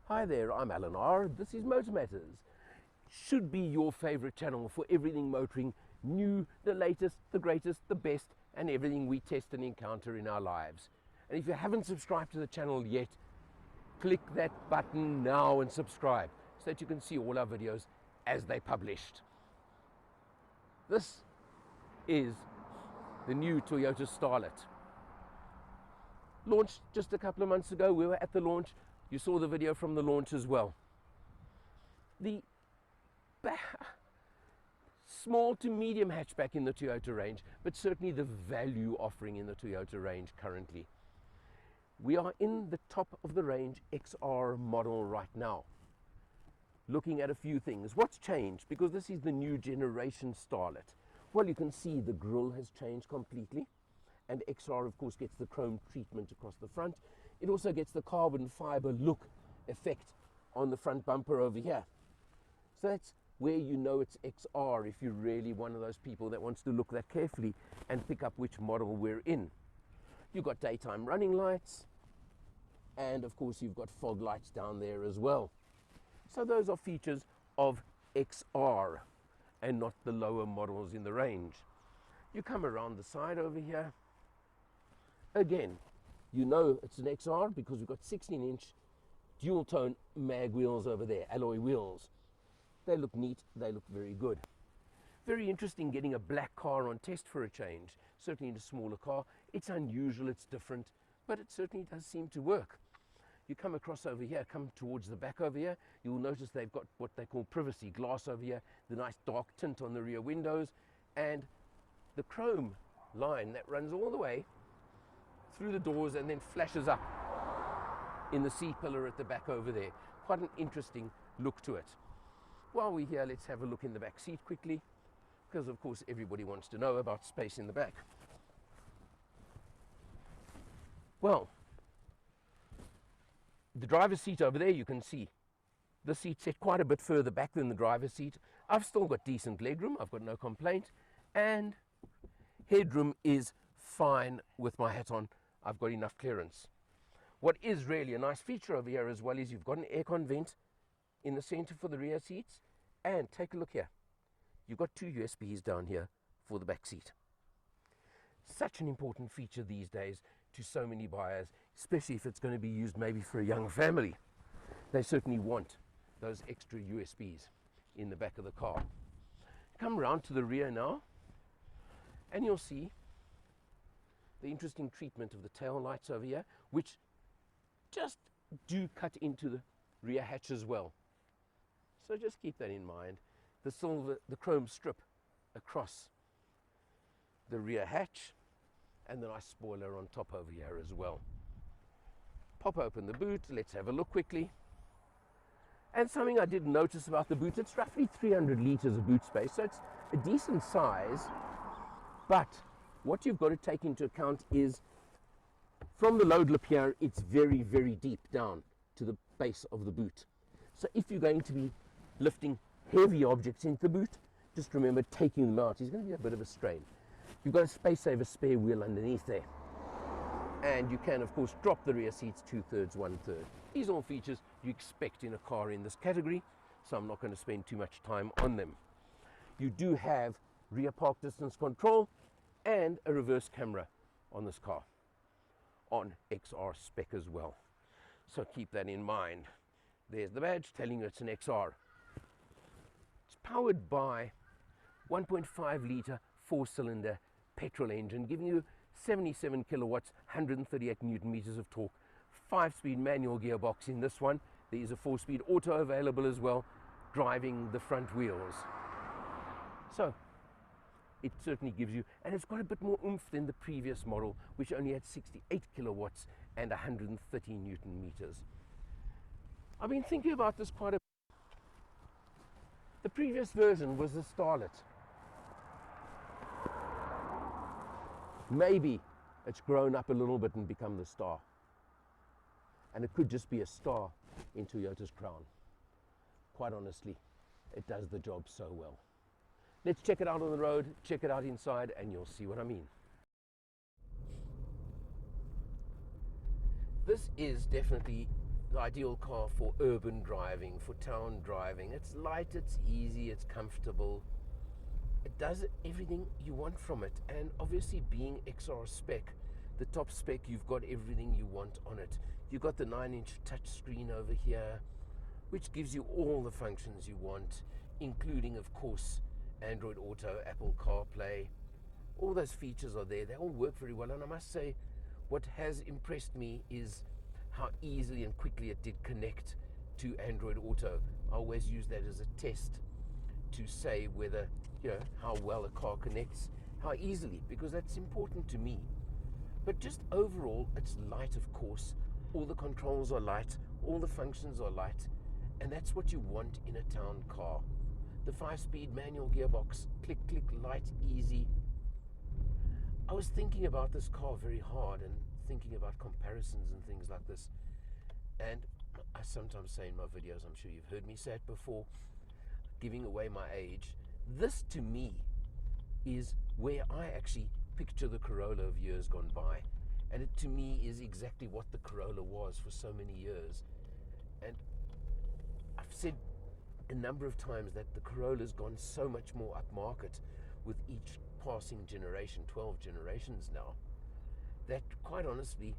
Hi there, I'm Alan R. This is Motor Matters. Should be your favorite channel for everything motoring, new, the latest, the greatest, the best, and everything we test and encounter in our lives. And if you haven't subscribed to the channel yet, click that button now and subscribe so that you can see all our videos as they're published. This is the new Toyota Starlet. Launched just a couple of months ago. We were at the launch. You saw the video from the launch as well. The small to medium hatchback in the Toyota range, but certainly the value offering in the Toyota range currently. We are in the top of the range XR model right now. Looking at a few things. What's changed? Because this is the new generation Starlet. Well, you can see the grille has changed completely. And XR, of course, gets the chrome treatment across the front. It also gets the carbon fiber look effect on the front bumper over here. So that's where you know it's XR if you're really one of those people that wants to look that carefully and pick up which model we're in. You've got daytime running lights, and of course you've got fog lights down there as well. So those are features of XR and not the lower models in the range. You come around the side over here. Again, you know it's an XR because we've got 16-inch dual tone mag wheels over there, alloy wheels. They look neat, they look very good. Very interesting getting a black car on test for a change, certainly in a smaller car. It's unusual, it's different, but it certainly does seem to work. You come across over here, come towards the back over here, you'll notice they've got what they call privacy glass over here, the nice dark tint on the rear windows, and the chrome line that runs all the way through the doors and then flashes up in the C-pillar at the back over there. Quite an interesting look to it. While we're here, let's have a look in the back seat quickly, because of course everybody wants to know about space in the back. Well, the driver's seat over there, you can see the seat set quite a bit further back than the driver's seat. I've still got decent legroom, I've got no complaint, and headroom is fine with my hat on. I've got enough clearance. What is really a nice feature over here as well is you've got an aircon vent in the center for the rear seats, and take a look here. You've got two USBs down here for the back seat. Such an important feature these days to so many buyers, especially if it's going to be used maybe for a young family. They certainly want those extra USBs in the back of the car. Come round to the rear now, and you'll see the interesting treatment of the tail lights over here, which just do cut into the rear hatch as well. So just keep that in mind. The silver, the chrome strip across the rear hatch, and the nice spoiler on top over here as well. Pop open the boot, let's have a look quickly. And something I did notice about the boot, it's roughly 300 liters of boot space, so it's a decent size, but what you've got to take into account is from the load lip here, it's very, very deep down to the base of the boot. So if you're going to be lifting heavy objects into the boot, just remember taking them out is going to be a bit of a strain. You've got a space saver spare wheel underneath there. And you can, of course, drop the rear seats 2/3, 1/3. These are all features you expect in a car in this category, so I'm not going to spend too much time on them. You do have rear park distance control and a reverse camera on this car, on XR spec as well. So keep that in mind. There's the badge telling you it's an XR. It's powered by 1.5 litre 4-cylinder petrol engine, giving you 77 kilowatts, 138 newton meters of torque, 5-speed manual gearbox in this one. There is a 4-speed auto available as well, driving the front wheels. So it certainly gives you, and it's got a bit more oomph than the previous model, which only had 68 kilowatts and 130 newton meters. I've been thinking about this quite a bit. The previous version was the Starlet. Maybe it's grown up a little bit and become the Star. And it could just be a star in Toyota's crown. Quite honestly, it does the job so well. Let's check it out on the road, check it out inside, and you'll see what I mean. This is definitely the ideal car for urban driving, for town driving. It's light, it's easy, it's comfortable. It does everything you want from it. And obviously being XR spec, the top spec, you've got everything you want on it. You've got the 9-inch touch screen over here, which gives you all the functions you want, including, of course, Android Auto, Apple CarPlay. All those features are there. They all work very well. And I must say, what has impressed me is how easily and quickly it did connect to Android Auto. I always use that as a test to say whether, how well a car connects, how easily, because that's important to me. But just overall, it's light, of course. All the controls are light, all the functions are light, and that's what you want in a town car. The 5-speed manual gearbox, click, click, light, easy. I was thinking about this car very hard and thinking about comparisons and things like this. And I sometimes say in my videos, I'm sure you've heard me say it before, giving away my age, this to me is where I actually picture the Corolla of years gone by. And it to me is exactly what the Corolla was for so many years. And I've said a number of times that the Corolla's gone so much more upmarket with each passing generation, 12 generations now, that quite honestly,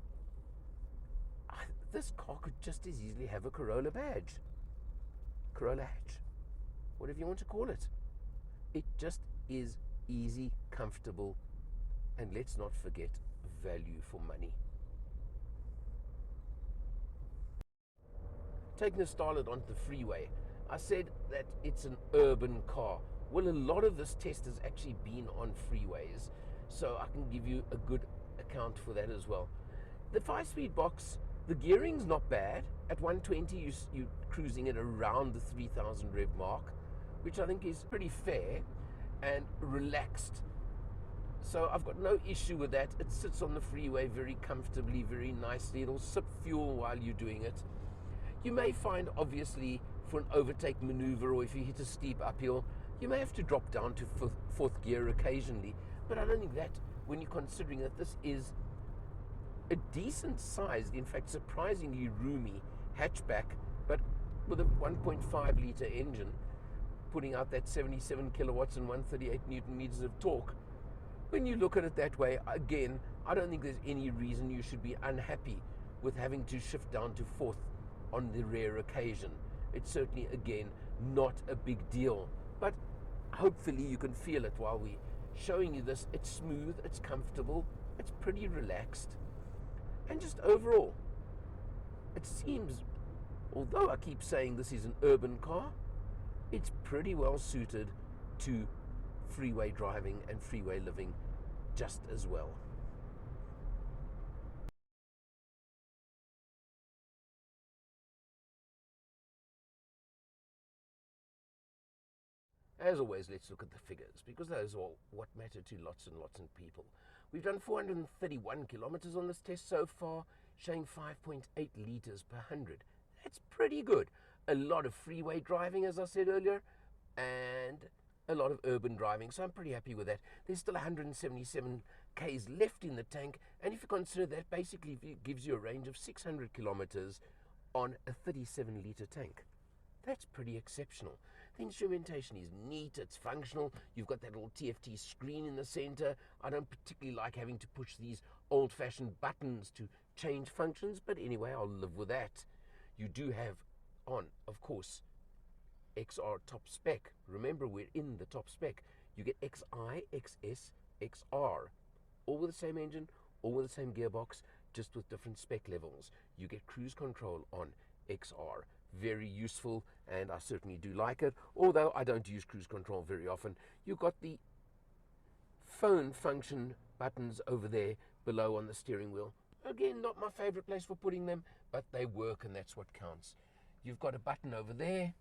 this car could just as easily have a Corolla badge, Corolla hatch, whatever you want to call it. It just is easy, comfortable, and let's not forget, value for money. Taking the Starlet onto the freeway, I said that it's an urban car. Well, a lot of this test has actually been on freeways, so I can give you a good account for that as well. The 5-speed box, the gearing's not bad. At 120, you're cruising at around the 3,000 rev mark, which I think is pretty fair and relaxed. So I've got no issue with that. It sits on the freeway very comfortably, very nicely. It'll sip fuel while you're doing it. You may find, obviously, for an overtake maneuver or if you hit a steep uphill, you may have to drop down to fourth gear occasionally. But I don't think that, when you're considering that this is a decent sized, in fact surprisingly roomy hatchback, but with a 1.5 litre engine, putting out that 77 kilowatts and 138 newton meters of torque. When you look at it that way, again, I don't think there's any reason you should be unhappy with having to shift down to fourth on the rare occasion. It's certainly, again, not a big deal, but hopefully you can feel it while we're showing you this. It's smooth, it's comfortable, it's pretty relaxed, and just overall, it seems, although I keep saying this is an urban car, it's pretty well suited to freeway driving and freeway living just as well. As always, let's look at the figures, because those are what matter to lots and lots of people. We've done 431 kilometers on this test so far, showing 5.8 liters per 100. That's pretty good. A lot of freeway driving, as I said earlier, and a lot of urban driving, so I'm pretty happy with that. There's still 177 Ks left in the tank, and if you consider that, basically it gives you a range of 600 kilometers on a 37-litre tank. That's pretty exceptional. The instrumentation is neat, it's functional. You've got that little TFT screen in the center. I don't particularly like having to push these old-fashioned buttons to change functions, but anyway, I'll live with that. You do have on, of course, XR top spec. Remember, we're in the top spec. You get XI, XS, XR, all with the same engine, all with the same gearbox, just with different spec levels. You get cruise control on XR. Very useful, and I certainly do like it, although I don't use cruise control very often. You've got the phone function buttons over there below on the steering wheel. Again, not my favorite place for putting them, but they work, and that's what counts. You've got a button over there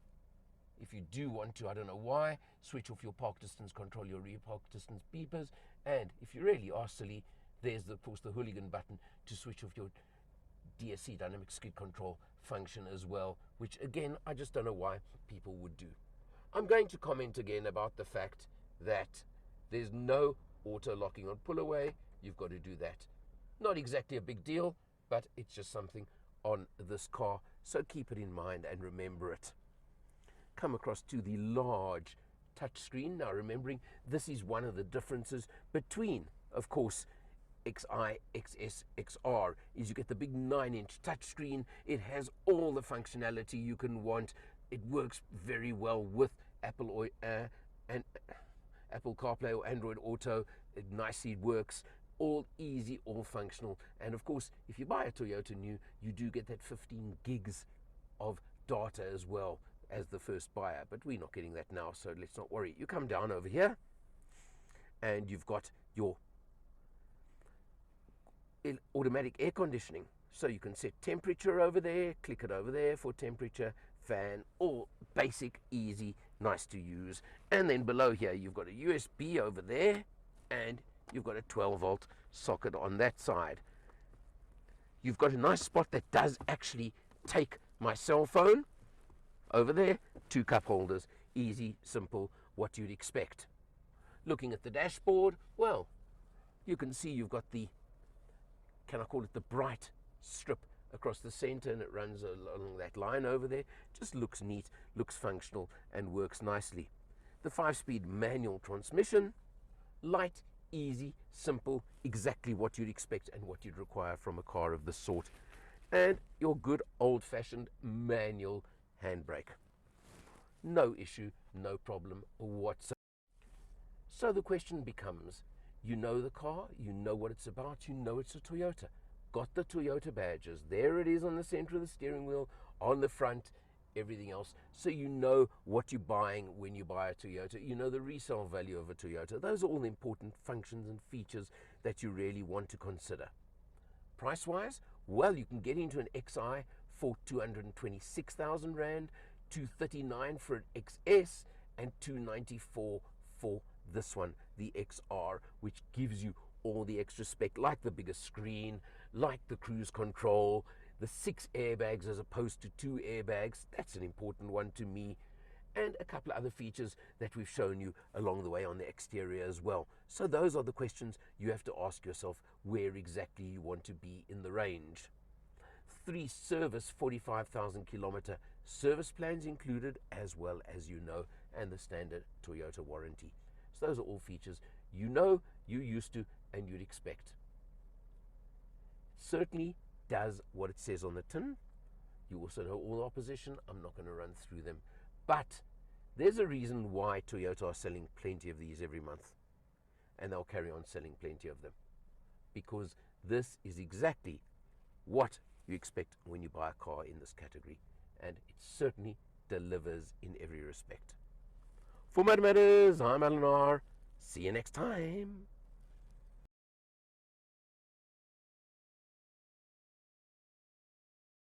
if you do want to, I don't know why, switch off your park distance, control your rear park distance beepers, and if you really are silly, there's of course the hooligan button to switch off your DSC, dynamic skid control function as well, which again, I just don't know why people would do. I'm going to comment again about the fact that there's no auto locking on pull away. You've got to do that. Not exactly a big deal, but it's just something on this car. So keep it in mind and remember it. Come across to the large touchscreen. Now remembering this is one of the differences between, of course, XI, XS, XR, is you get the big 9-inch touchscreen. It has all the functionality you can want. It works very well with Apple and Apple CarPlay or Android Auto. It nicely works. All easy, all functional. And of course, if you buy a Toyota new, you do get that 15 gigs of data as well as the first buyer. But we're not getting that now, so let's not worry. You come down over here, and you've got your automatic air conditioning. So you can set temperature over there, click it over there for temperature, fan, all basic, easy, nice to use. And then below here, you've got a USB over there, and you've got a 12-volt socket on that side. You've got a nice spot that does actually take my cell phone over there, 2 cup holders, easy, simple, what you'd expect. Looking at the dashboard, well, you can see you've got the, can I call it the bright strip across the center, and it runs along that line over there. Just looks neat, looks functional, and works nicely. The 5-speed manual transmission, light, easy, simple, exactly what you'd expect and what you'd require from a car of this sort. And your good old-fashioned manual handbrake. No issue, no problem whatsoever. So the question becomes, you know the car, you know what it's about, you know it's a Toyota. Got the Toyota badges. There it is on the center of the steering wheel, on the front, everything else. So you know what you're buying when you buy a Toyota. You know the resale value of a Toyota. Those are all the important functions and features that you really want to consider. Price-wise, well, you can get into an XI for 226,000 Rand, 239 for an XS, and 294 for this one, the XR, which gives you all the extra spec, like the bigger screen, like the cruise control, the 6 airbags as opposed to 2 airbags. That's an important one to me. And a couple of other features that we've shown you along the way on the exterior as well. So those are the questions you have to ask yourself, where exactly you want to be in the range. 3 service 45,000 kilometer service plans included, as well as you know, and the standard Toyota warranty. So those are all features you know, you're used to, and you'd expect. Certainly does what it says on the tin. You also know all the opposition. I'm not going to run through them. But there's a reason why Toyota are selling plenty of these every month. And they'll carry on selling plenty of them. Because this is exactly what you expect when you buy a car in this category. And it certainly delivers in every respect. For Mad Matters, I'm Alan R. See you next time.